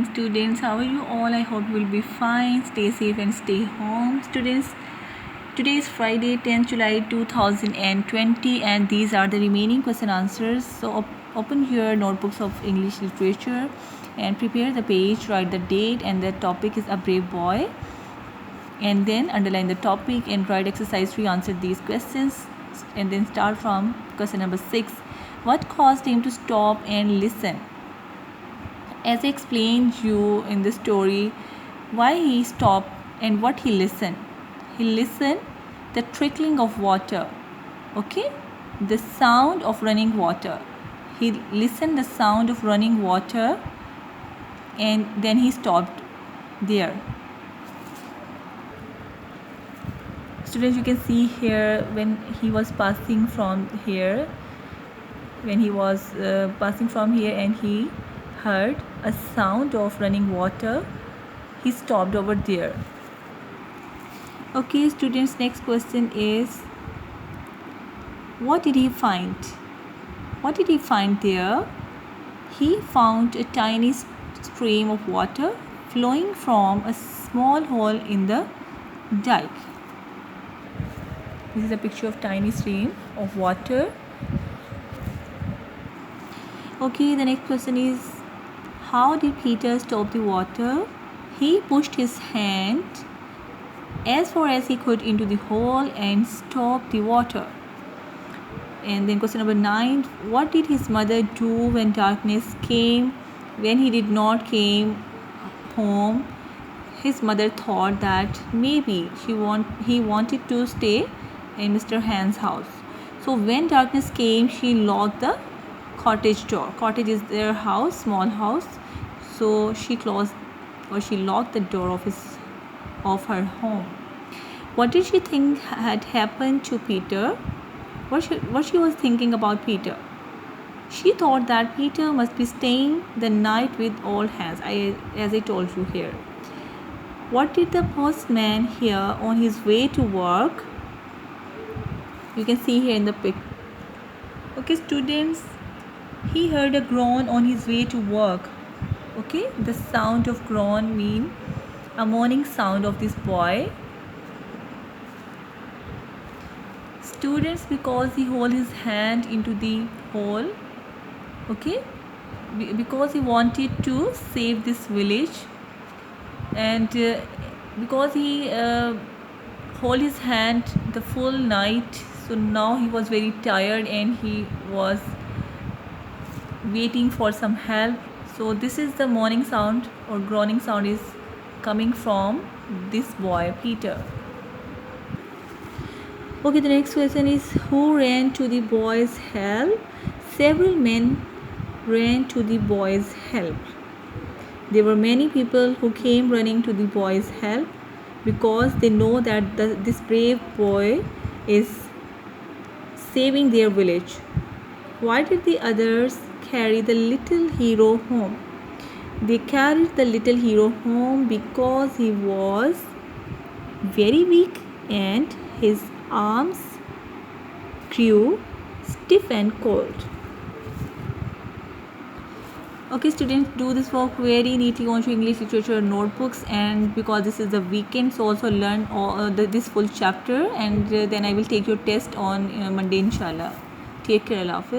Students, how are you all? I hope you will be fine. Stay safe and stay home. Students, today is Friday, 10th July 2020, and these are the remaining question answers. So open your notebooks of English literature and prepare the page. Write the date, and the topic is A Brave Boy, and then underline the topic and write exercise 3. Answer these questions, and then start from question number 6. What caused him to stop and listen? As I explained you in the story, why he stopped and what he listened. He listened the trickling of water, okay, the sound of running water. He listened the sound of running water, and then he stopped there. Students, you can see here when he was passing from here, and he heard a sound of running water, he stopped over there. Okay, students, next question is, what did he find? What did he find there? He found a tiny stream of water flowing from a small hole in the dike. This is a picture of tiny stream of water. Okay, the next question is, how did Peter stop the water? He pushed his hand as far as he could into the hole and stopped the water. And then question number 9, what did his mother do when darkness came? When he did not came home, his mother thought that maybe he wanted to stay in Mr. Hand's house. So when darkness came, she locked the cottage door. Cottage is their house, small house. So she locked the door of her home. What did she think had happened to Peter? What she was thinking about Peter? She thought that Peter must be staying the night with all hands, as I told you here. What did the postman hear on his way to work? You can see here in the pic. Okay, students, he heard a groan on his way to work. Okay, the sound of groan mean a mourning sound of this boy. Students, because he hold his hand into the hole, okay, because he wanted to save this village, and because he hold his hand the full night, so now he was very tired and he was waiting for some help. So this is the mourning sound or groaning sound is coming from this boy Peter. Okay, the next question is, who ran to the boy's help? Several men ran to the boy's help. There were many people who came running to the boy's help because they know that this brave boy is saving their village. Why did the others carry the little hero home? They carried the little hero home because he was very weak and his arms grew stiff and cold. Okay, students, do this work very neatly on your English literature notebooks, and because this is the weekend, so also learn this full chapter, and then I will take your test on Monday, inshallah. Take care, Allah Hafiz.